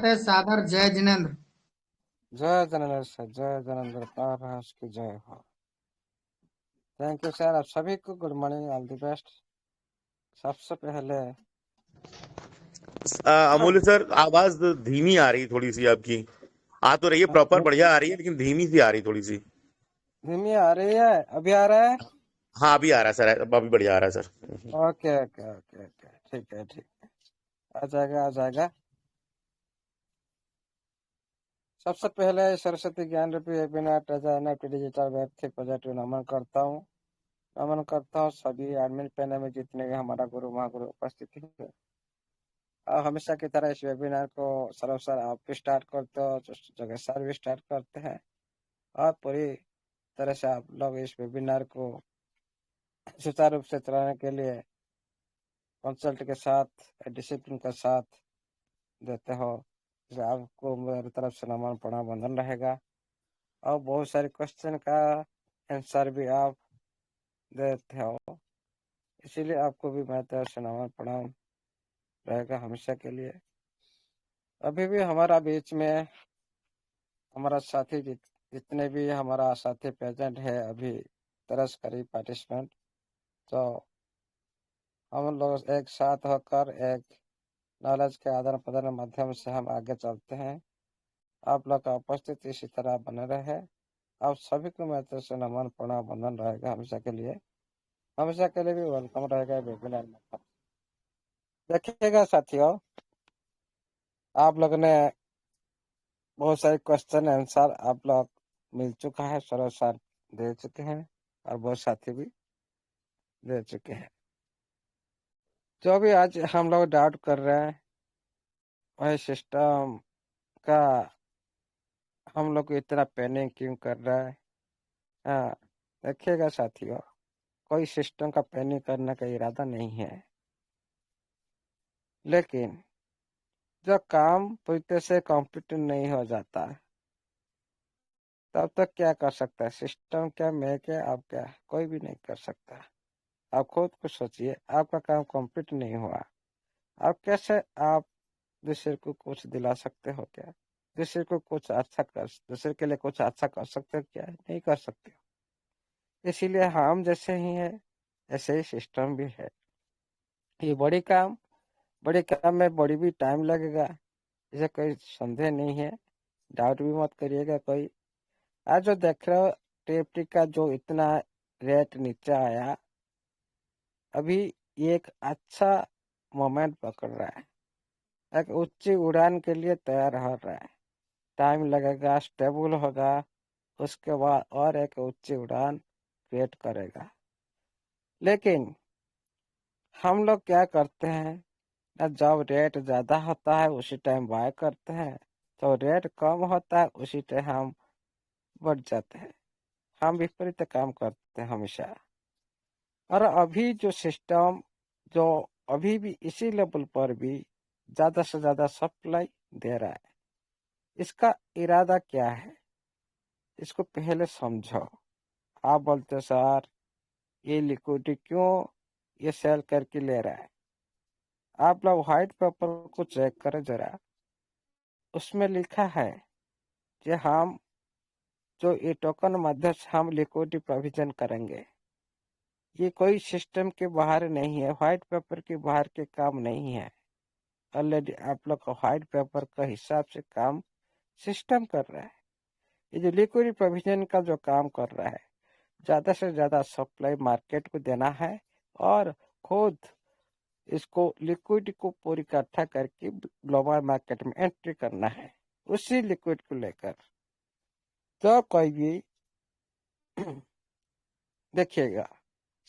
स्वागत है सादर। जय जिनेन्द्र। जय जनेन्द्र सर, जय जनेन्द्र पारहास की जय हो। Thank you sir. आप सभी को good morning, all the best. सबसे पहले अमूल्य सर, आवाज धीमी आ रही थोड़ी सी आपकी। आ तो रही है, प्रॉपर बढ़िया आ रही है, लेकिन धीमी सी आ रही थोड़ी सी। धीमी आ रही है, अभी आ रहा है? हाँ, अभी आ रहा है सर, अभी बढ़िया आ रहा है sir. Okay okay okay okay, ठीक है ठीक है, आ जाएगा आ जाएगा। सबसे पहले सरस्वती ज्ञान रूपी वेबिनार डिजिटल वेब थे पॉजिटिव नमन करता हूँ। नमन करता हूँ सभी एडमिन पैनल में जितने भी हमारा गुरु महागुरु उपस्थित है। हमेशा की तरह इस वेबिनार को सर्व सर आप भी स्टार्ट करते हो, जगह सर भी स्टार्ट करते हैं, और पूरी तरह से आप लोग इस वेबिनार को सुचारू रूप से चलाने के लिए कंसल्ट के साथ, डिसिप्लिन के साथ देते हो। आपको मेरी तरफ से नमन प्रणाम वंदन रहेगा, और बहुत सारे क्वेश्चन का आंसर भी आप देते हो, इसीलिए आपको भी मेरी तरफ से नमन प्रणाम रहेगा हमेशा के लिए। अभी भी हमारा बीच में हमारा साथी जितने भी हमारा साथी प्रेजेंट है अभी 10 करीब पार्टिसिपेंट, तो हम लोग एक साथ होकर एक नॉलेज के आदान प्रदान माध्यम से हम आगे चलते हैं। आप लोग का उपस्थिति इसी तरह बने रहे। आप सभी को मेरी तरफ से नमन प्रणाम वंदन रहेगा हमेशा के लिए। हमेशा के लिए भी वेलकम रहेगा वेबिनार में। देखिएगा साथियों, आप लोग ने बहुत सारे क्वेश्चन आंसर आप लोग मिल चुका है, सर सर दे चुके हैं, और बहुत साथी भी दे चुके हैं। जो भी आज हम लोग डाउट कर रहे हैं वही सिस्टम का हम लोग को इतना पैनिक क्यों कर रहा है। हाँ, देखिएगा साथियों, कोई सिस्टम का पैनिक करने का इरादा नहीं है, लेकिन जब काम पूरी तरह से कंप्लीट नहीं हो जाता तब तक क्या कर सकता है सिस्टम? क्या मैं क्या आप क्या, कोई भी नहीं कर सकता। आप खुद को सोचिए, आपका काम कंप्लीट नहीं हुआ, आप कैसे आप दूसरे को कुछ दिला सकते हो? क्या दूसरे को कुछ अच्छा कर, दूसरे के लिए कुछ अच्छा कर सकते हो? क्या नहीं कर सकते हो। इसीलिए हम जैसे ही है ऐसे ही सिस्टम भी है। ये बड़े काम में बड़ी भी टाइम लगेगा, इसे कोई संदेह नहीं है, डाउट भी मत करिएगा कोई। आज जो देख रहे हो टेप्टी का जो इतना रेट नीचे आया, अभी ये एक अच्छा मोमेंट पकड़ रहा है, एक ऊंची उड़ान के लिए तैयार हो रहा है। टाइम लगेगा, स्टेबल होगा, उसके बाद और एक ऊंची उड़ान क्रिएट करेगा। लेकिन हम लोग क्या करते हैं ना, जब रेट ज़्यादा होता है उसी टाइम बाय करते हैं, तो रेट कम होता है उसी टाइम हम बढ़ जाते हैं। हम विपरीत काम करते हैं हमेशा। और अभी जो सिस्टम जो अभी भी इसी लेवल पर भी ज़्यादा से ज़्यादा सप्लाई दे रहा है, इसका इरादा क्या है इसको पहले समझो। आप बोलते सर ये लिक्विडिटी क्यों ये सेल करके ले रहा है? आप लोग व्हाइट पेपर को चेक करें जरा, उसमें लिखा है कि हम जो ये टोकन माध्यम से हम लिक्विडिटी प्रोविजन करेंगे, ये कोई सिस्टम के बाहर नहीं है, व्हाइट पेपर के बाहर के काम नहीं है। ऑलरेडी आप लोग का व्हाइट पेपर का हिसाब से काम सिस्टम कर रहा है। ये जो लिक्विडिटी प्रोविजन का जो काम कर रहा है, ज़्यादा से ज़्यादा सप्लाई मार्केट को देना है, और खुद इसको लिक्विड को पूरी इकट्ठा करके ग्लोबल मार्केट में एंट्री करना है उसी लिक्विड को लेकर। तो कोई भी देखिएगा,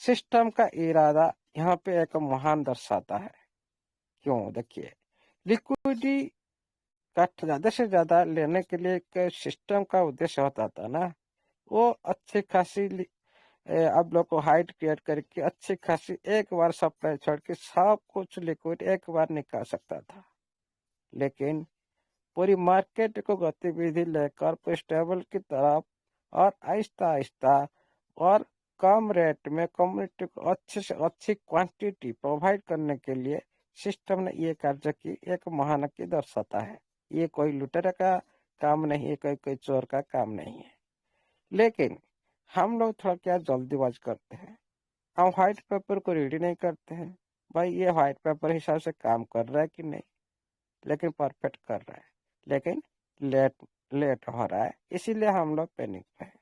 सिस्टम का इरादा यहाँ पे एक महान दर्शाता है। क्यों? देखिए, लिक्विडिटी का ज़्यादा से ज़्यादा लेने के लिए एक सिस्टम का उद्देश्य होता था ना, वो अच्छी खासी आप लोग को हाइट क्रिएट करके अच्छी खासी एक बार सप्लाई छोड़ के सब कुछ लिक्विड एक बार निकाल सकता था। लेकिन पूरी मार्केट को गतिविधि लेकर स्टेबल की तरफ और आहिस्ता आहिस्ता और कम रेट में कम्युनिटी को अच्छे से अच्छी क्वांटिटी प्रोवाइड करने के लिए सिस्टम ने ये कार्य की एक महान की दर्शाता है। ये कोई लुटेरे का काम नहीं है, कोई कोई चोर का काम नहीं है। लेकिन हम लोग थोड़ा क्या जल्दीबाज करते हैं, हम व्हाइट पेपर को रीड नहीं करते हैं। भाई ये व्हाइट पेपर हिसाब से काम कर रहा है कि नहीं, लेकिन परफेक्ट कर रहा है, लेकिन लेट लेट हो रहा है, इसीलिए हम लोग पैनिक में हैं।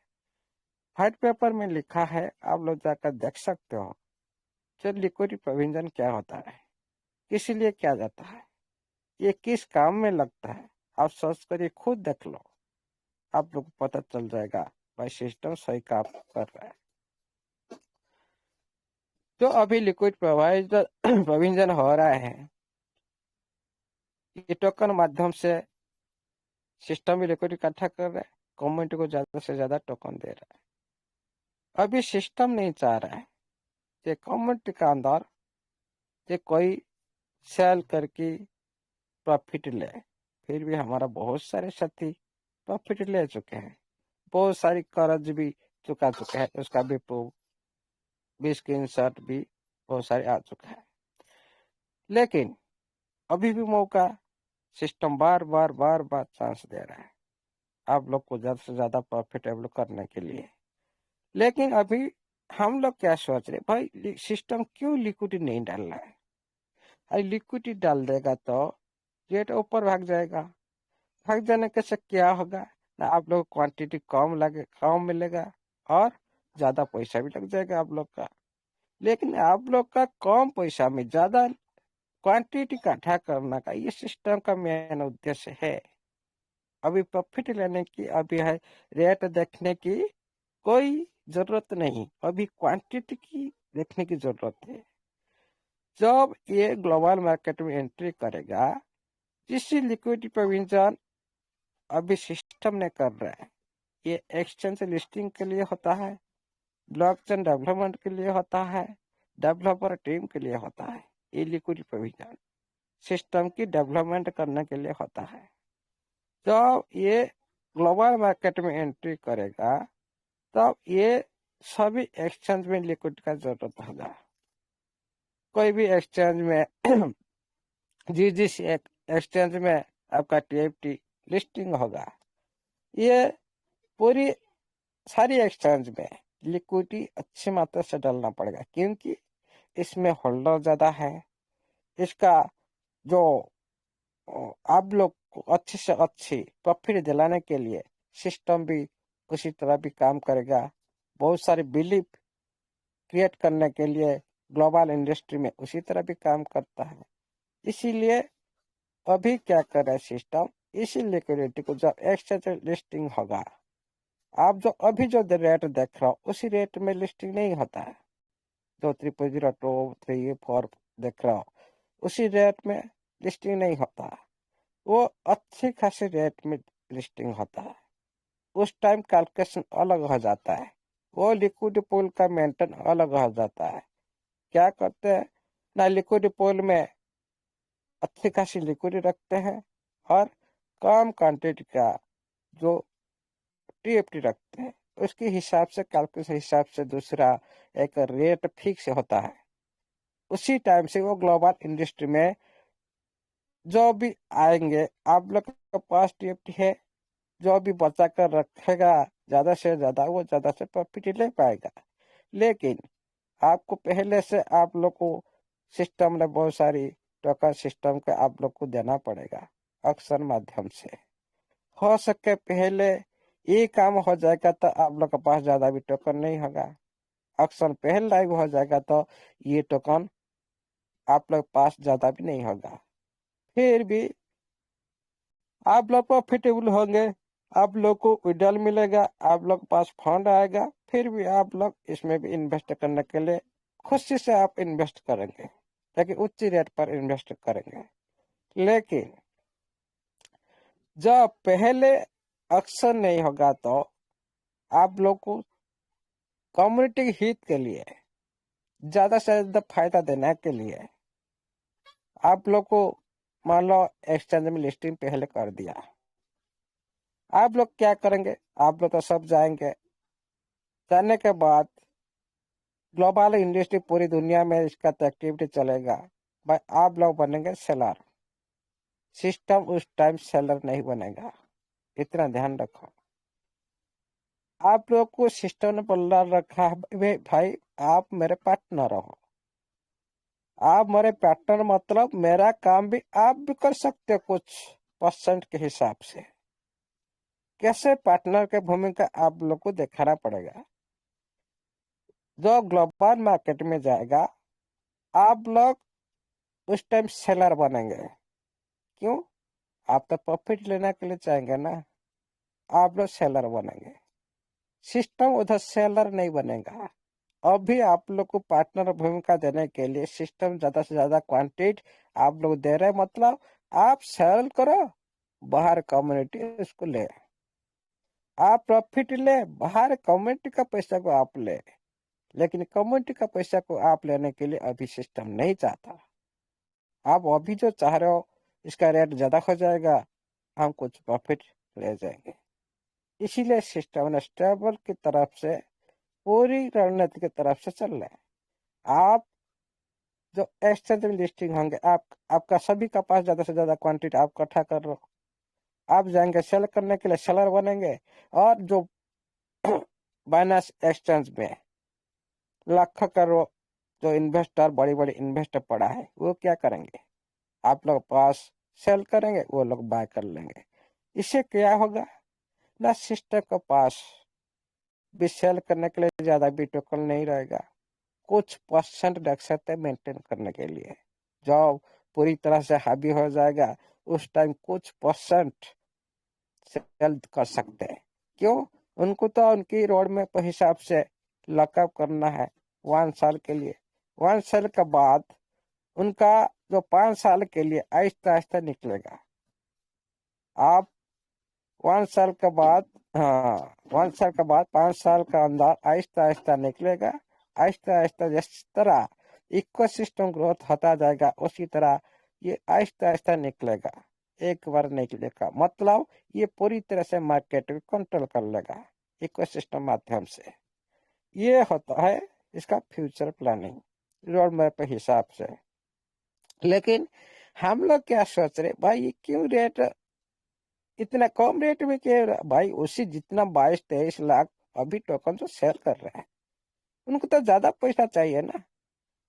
व्हाइट पेपर में लिखा है, आप लोग जाकर देख सकते हो, जो लिक्विडिटी प्रोविजन क्या होता है, किस लिए किया जाता है, ये किस काम में लगता है, आप सर्च करिए, खुद देख लो, आप लोग को पता चल जाएगा भाई सिस्टम सही काम कर रहा है। जो अभी लिक्विड प्रोवाइजर प्रोविजन हो रहा है, ये टोकन माध्यम से सिस्टम भी लिक्विड इकट्ठा कर रहा है, कम्युनिटी को ज्यादा से ज्यादा टोकन दे रहा है। अभी सिस्टम नहीं चाह रहा है कि कम्युनिटी का अंदर कि कोई सेल करके प्रॉफिट ले। फिर भी हमारा बहुत सारे साथी प्रॉफिट ले चुके हैं, बहुत सारी कर्ज भी चुका चुके हैं, उसका भी प्रूफ भी, स्क्रीनशॉट भी बहुत सारे आ चुका है। लेकिन अभी भी मौका सिस्टम बार बार बार बार चांस दे रहा है आप लोग को ज्यादा से ज्यादा प्रॉफिटेबल करने के लिए। लेकिन अभी हम लोग क्या सोच रहे, भाई सिस्टम क्यों लिक्विडिटी नहीं डाल रहा है। अरे लिक्विडिटी डाल देगा तो रेट ऊपर भाग जाएगा, भाग जाने के से क्या होगा ना, आप लोग क्वांटिटी कम मिलेगा, और ज्यादा पैसा भी लग जाएगा आप लोग का। लेकिन आप लोग का कम पैसा में ज्यादा क्वांटिटी इकट्ठा करने का ये सिस्टम का मेन उद्देश्य है। अभी प्रॉफिट लेने की, अभी है रेट देखने की कोई जरूरत नहीं, अभी क्वांटिटी की देखने की जरूरत है। जब ये ग्लोबल मार्केट में एंट्री करेगा, जिससे लिक्विडिटी प्रोविजन अभी सिस्टम ने कर रहा है, ये एक्सचेंज लिस्टिंग के लिए होता है, ब्लॉकचेन डेवलपमेंट के लिए होता है, डेवलपर टीम के लिए होता है। ये लिक्विडिटी प्रोविजन सिस्टम की डेवलपमेंट करने के लिए होता है। जब ये ग्लोबल मार्केट में एंट्री करेगा, तब ये सभी एक्सचेंज में लिक्विड का जरूरत होगा। कोई भी एक्सचेंज में जिस एक्सचेंज में आपका टीएफटी लिस्टिंग होगा, ये पूरी सारी एक्सचेंज में लिक्विडिटी अच्छी मात्रा से डालना पड़ेगा, क्योंकि इसमें होल्डर ज्यादा है। इसका जो आप लोग को अच्छी से अच्छी प्रॉफिट दिलाने के लिए सिस्टम भी उसी तरह भी काम करेगा। बहुत सारे बिलीफ क्रिएट करने के लिए ग्लोबल इंडस्ट्री में उसी तरह भी काम करता है। इसीलिए अभी क्या कर रहा है सिस्टम, इसी लिक्विडिटी को जब एक्सचेंज लिस्टिंग होगा, आप जो अभी जो रेट देख रहे हो उसी रेट में लिस्टिंग नहीं होता है। जो 3.02 3 4 देख रहे हो उसी रेट में लिस्टिंग नहीं होता है, वो अच्छी खासी रेट में लिस्टिंग होता है। उस टाइम कैलकुलेशन अलग हो जाता है, वो लिक्विड पूल का मेंटेन अलग हो जाता है। क्या करते हैं ना, लिक्विड पूल में अच्छी खासी लिक्विड रखते हैं, और कम क्वांटिटी का जो टीएफटी रखते हैं, उसके हिसाब से कैलकुलेशन हिसाब से दूसरा एक रेट फिक्स होता है। उसी टाइम से वो ग्लोबल इंडस्ट्री में जो भी आएंगे, आप लोग के पास टीएफटी है, जो भी बचा कर रखेगा ज्यादा से ज्यादा, वो ज्यादा से प्रॉफिट ले पाएगा। लेकिन आपको पहले से आप लोग को सिस्टम ने बहुत सारी टोकन सिस्टम का आप लोग को देना पड़ेगा ऑक्शन माध्यम से। हो सके पहले ये काम हो जाएगा तो आप लोग के पास ज्यादा भी टोकन नहीं होगा। ऑक्शन पहले लाइव हो जाएगा तो ये टोकन आप लोग पास ज्यादा भी नहीं होगा। फिर भी आप लोग प्रॉफिटेबल होंगे, आप लोग को विड्रॉल मिलेगा, आप लोग के पास फंड आएगा, फिर भी आप लोग इसमें भी इन्वेस्ट करने के लिए खुशी से आप इन्वेस्ट करेंगे, ताकि उच्च रेट पर इन्वेस्ट करेंगे। लेकिन जब पहले अक्सर नहीं होगा, तो आप लोग को कम्युनिटी हित के लिए ज्यादा से ज्यादा फायदा देने के लिए आप लोग को, मान लो एक्सचेंज में लिस्टिंग पहले कर दिया, आप लोग क्या करेंगे, आप लोग तो सब जाएंगे, जाने के बाद ग्लोबल इंडस्ट्री पूरी दुनिया में इसका तो एक्टिविटी चलेगा, भाई आप लोग बनेंगे सेलर। सिस्टम उस टाइम सेलर नहीं बनेगा, इतना ध्यान रखो। आप लोग को सिस्टम ने बोला रखा है भाई आप मेरे पार्टनर हो, आप मेरे पार्टनर मतलब मेरा काम भी आप भी कर सकते हो कुछ परसेंट के हिसाब से। कैसे पार्टनर के भूमिका आप लोग को दिखाना पड़ेगा। जो ग्लोबल मार्केट में जाएगा आप लोग उस टाइम सेलर बनेंगे। क्यों? आप तो प्रॉफिट लेने के लिए चाहेंगे ना, आप लोग सेलर बनेंगे। सिस्टम उधर सेलर नहीं बनेगा। अभी आप लोग को पार्टनर भूमिका देने के लिए सिस्टम ज्यादा से ज्यादा क्वांटिटी आप लोग दे रहे, मतलब आप सेल करो, बाहर कम्युनिटी उसको ले, आप प्रॉफिट ले, बाहर कम्युनिटी का पैसा को आप ले। लेकिन कम्युनिटी का पैसा को आप लेने के लिए अभी सिस्टम नहीं चाहता। आप अभी जो चाह रहे हो इसका रेट ज्यादा हो जाएगा, हम कुछ प्रॉफिट ले जाएंगे। इसीलिए सिस्टम ने स्टेबल की तरफ से पूरी रणनीति की तरफ से चल रहे हैं। आप जो एक्सचेंज में लिस्टिंग होंगे आपका सभी का पास ज्यादा से ज्यादा क्वांटिटी आप इकट्ठा कर लो, आप जाएंगे सेल करने के लिए सेलर बनेंगे। और जो बाइनेंस एक्सचेंज में लाखों करोड़ जो इन्वेस्टर बड़ी बड़ी इन्वेस्टर पड़ा है वो क्या करेंगे, आप लोग पास सेल करेंगे, वो लोग बाय कर लेंगे। इससे क्या होगा ना, सिस्टम के पास भी सेल करने के लिए ज्यादा भी टोकन नहीं रहेगा, कुछ परसेंट रख सकते मेंटेन करने के लिए। जब पूरी तरह से हावी हो जाएगा उस टाइम कुछ परसेंट सेल कर सकते हैं। क्यों? उनको तो उनकी रोड में हिसाब से लॉकअप करना है 1 साल के लिए। 1 साल के बाद उनका जो 5 साल के लिए आहिस्ता आहिस्ता निकलेगा। आप 1 साल के बाद, हाँ 1 साल के बाद 5 साल का अंदर आहिस्ता आहिस्ता निकलेगा। आहिस्ता आहिस्ता जिस तरह इकोसिस्टम ग्रोथ होता जाएगा उसी तरह ये आहिस्ता आहिस्ता निकलेगा। एक बार निकलेगा मतलब ये पूरी तरह से मार्केट को कंट्रोल कर लेगा इकोसिस्टम माध्यम से। ये होता है इसका फ्यूचर प्लानिंग रोड मैप के हिसाब से। लेकिन हम लोग क्या सोच रहे भाई, ये क्यों रेट इतना कम रेट में क्या भाई, उसी जितना 22-23 लाख अभी टोकन जो सेल कर रहे हैं उनको तो ज्यादा पैसा चाहिए ना।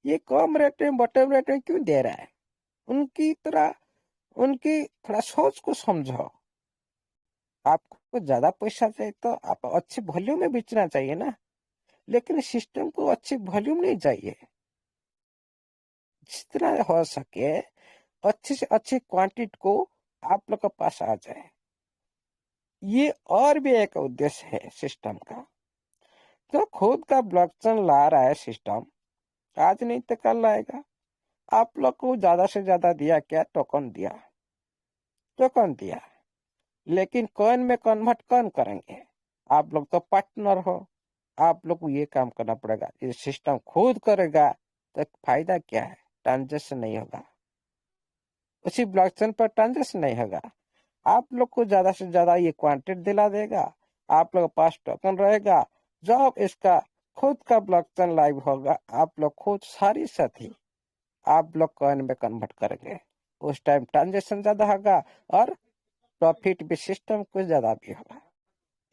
ये कम रेट में बॉटम रेट में क्यों दे रहा है? उनकी तरह उनकी थोड़ा सोच को समझो। आपको ज्यादा पैसा चाहिए तो आप अच्छी वॉल्यूम में बेचना चाहिए ना, लेकिन सिस्टम को अच्छी वॉल्यूम नहीं चाहिए। जितना हो सके अच्छी से अच्छी क्वांटिटी को आप लोग के पास आ जाए। ये और भी एक उद्देश्य है सिस्टम का। जो खुद का ब्लॉकचेन ला रहा है सिस्टम, आज नहीं तो कल लाएगा। आप लोग को ज्यादा से ज्यादा दिया क्या, टोकन दिया, टोकन दिया, लेकिन कॉइन में कन्वर्ट कौन करेंगे? आप लोग तो पार्टनर हो, आप लोग को ये काम करना पड़ेगा। ये सिस्टम खुद करेगा तो फायदा क्या है? ट्रांजेक्शन नहीं होगा, उसी ब्लॉकचेन पर ट्रांजेक्शन नहीं होगा। आप लोग को ज्यादा से ज्यादा ये क्वांटिटी दिला देगा, आप लोग के पास टोकन रहेगा। जब इसका खुद का ब्लॉकचेन लाइव होगा आप लोग खुद सारी साथी आप लोग कॉइन में कन्वर्ट करेंगे, उस टाइम ट्रांजेक्शन ज्यादा होगा और प्रॉफिट भी सिस्टम को ज्यादा भी होगा।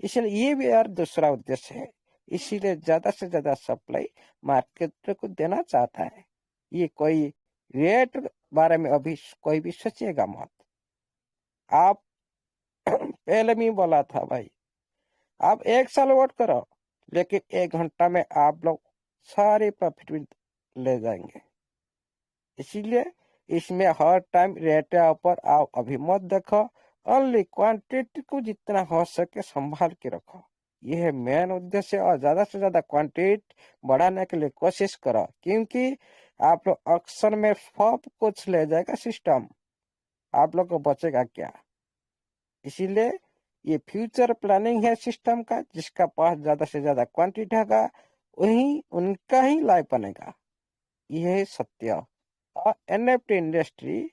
इसलिए ये भी और दूसरा उद्देश्य है। इसीलिए ज्यादा से ज्यादा सप्लाई मार्केट को देना चाहता है। ये कोई रेट बारे में अभी कोई भी सोचिएगा मत। आप पहले में ही बोला था भाई, आप 1 साल वेट करो, लेकिन 1 घंटा में आप लोग सारे प्रॉफिट भी ले जाएंगे। इसीलिए इसमें हर टाइम रेट ऊपर आप अभी मत देखो, ओनली क्वांटिटी को जितना हो सके संभाल के रखो। यह है मेन उद्देश्य। और ज्यादा से ज्यादा क्वांटिटी बढ़ाने के लिए कोशिश करो, क्योंकि आप लोग अक्सर में सब कुछ ले जाएगा सिस्टम, आप लोग को बचेगा क्या? इसीलिए ये फ्यूचर प्लानिंग है सिस्टम का। जिसका पास ज्यादा से ज्यादा क्वांटिटी होगा वही उनका ही लाइफ बनेगा, यह है सत्य। और एनएफटी इंडस्ट्री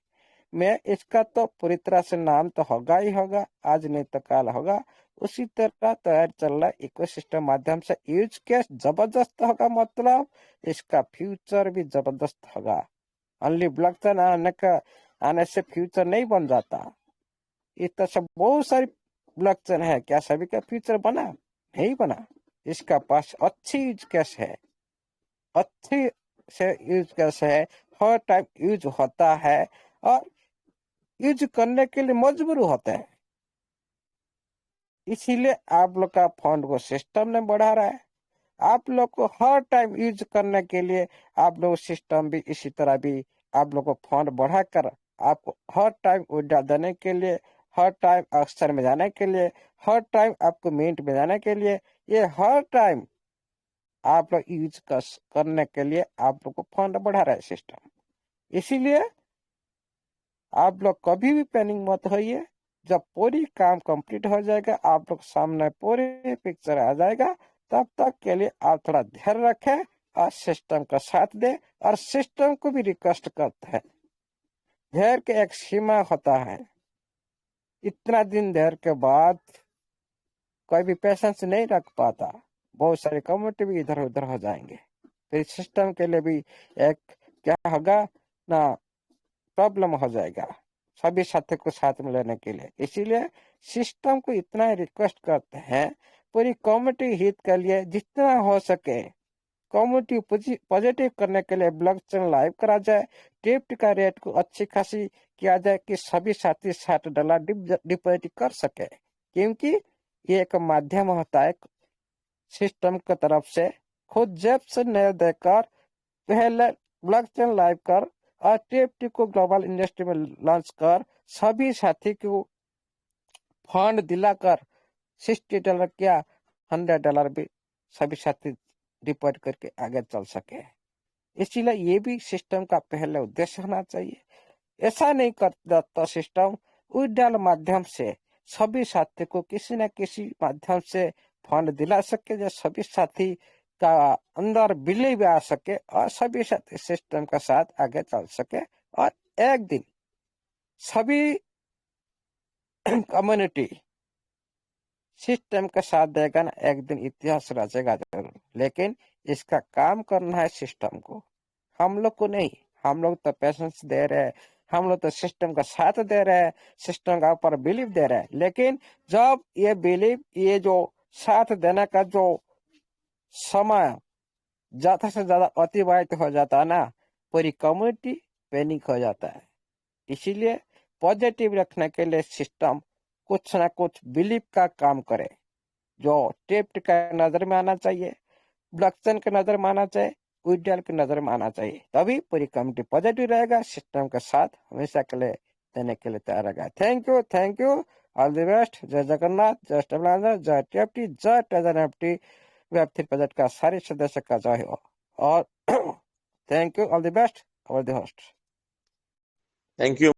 में इसका तो पूरी तरह से नाम तो होगा ही होगा, आज नहीं तो कल होगा। उसी तरह तैयार चल रहा इकोसिस्टम माध्यम से यूज केस जबरदस्त होगा, मतलब इसका फ्यूचर भी जबरदस्त होगा। ओनली ब्लॉकचेन आने का आने से फ्यूचर नहीं बन जाता। इस तरह से बहुत सारी ब्लॉकचेन है, क्या सभी का फ्यूचर बना? नहीं बना। इसका पास अच्छी यूज केस है, अच्छी से यूज केस है, हर टाइम यूज होता है और यूज करने के लिए मजबूर होते हैं। इसीलिए आप लोग का फंड को सिस्टम ने बढ़ा रहा है। आप लोग को हर टाइम यूज करने के लिए आप लोग सिस्टम भी इसी तरह भी आप लोग को फंड बढ़ाकर आपको हर टाइम विड्रॉ देने के लिए, हर टाइम अक्सर में जाने के लिए, हर टाइम आपको मिंट में जाने के लिए, ये हर टाइम आप लोग यूज करने के लिए आप लोग को फंड बढ़ा रहा है सिस्टम। इसीलिए आप लोग कभी भी पैनिक मत होइए। जब पूरी काम कंप्लीट हो जाएगा, आप लोग सामने पूरी पिक्चर आ जाएगा, तब तक के लिए आप थोड़ा ध्यान रखें और सिस्टम का साथ दें। और सिस्टम को भी रिक्वेस्ट करते हैं, धैर्य के एक सीमा होता है। इतना दिन धैर्य के बाद कोई भी पेशेंस नहीं रख पाता, बहुत सारे कम्युनिटी भी इधर उधर हो जाएंगे। फिर सिस्टम के लिए भी एक क्या होगा ना, प्रॉब्लम हो जाएगा सभी साथी को साथ में लेने के लिए। इसीलिए सिस्टम को इतना रिक्वेस्ट करते हैं, पूरी कम्युनिटी हित के लिए जितना हो सके कम्युनिटी पॉजिटिव करने के लिए ब्लॉकचेन लाइव करा जाए, टिप्ट का रेट को अच्छी खासी किया जाए कि सभी साथी $60 डिपॉजिट कर सके। क्योंकि ये एक माध्यम होता है सिस्टम की तरफ से, खुद जेब से नहीं देकर पहले ब्लॉकचेन लाइव कर और टीएफटी को ग्लोबल इंडस्ट्री में लॉन्च कर सभी साथी को फंड दिलाकर $60 क्या $100 भी सभी साथी डिपॉजिट करके आगे चल सके। इसीलिए ये भी सिस्टम का पहले उद्देश्य होना चाहिए। ऐसा नहीं करता तो सिस्टम विड्रॉल माध्यम से सभी साथी को किसी न किसी माध्यम से फंड दिला सके, जो सभी साथी का अंदर बिलीव आ सके और सभी साथी सिस्टम का साथ आगे चल सके। और एक दिन सभी कम्युनिटी सिस्टम का साथ देगा ना, एक दिन इतिहास रचेगा जरूर। लेकिन इसका काम करना है सिस्टम को, हम लोग को नहीं। हम लोग तो पैसेंस दे रहे हैं, हम लोग तो सिस्टम का साथ दे रहे हैं, सिस्टम का ऊपर बिलीव दे रहे हैं। लेकिन जब ये बिलीव, ये जो साथ देने का जो समय ज्यादा से ज्यादा अतिवाहित हो जाता है ना, पूरी कम्युनिटी पैनिक हो जाता है। इसीलिए पॉजिटिव रखने के लिए सिस्टम कुछ ना कुछ बिलीव का काम करे, जो टेप्ट का नजर में आना चाहिए, ब्लॉकचेन के नजर में आना चाहिए, विड्रॉल की नजर में आना चाहिए। तभी पूरी कम्युनिटी पॉजिटिव रहेगा, सिस्टम के साथ हमेशा के लिए देने के लिए तैयार रहेगा। Thank you, all the best. जय जगन्नाथ, जय स्टेबलाइजर, जय टीएफटी, जय ट्रेजर एफटी, वेब3 प्रोजेक्ट का सारे सदस्य का जय हो। और thank you, all the best, और द होस्ट। Thank you.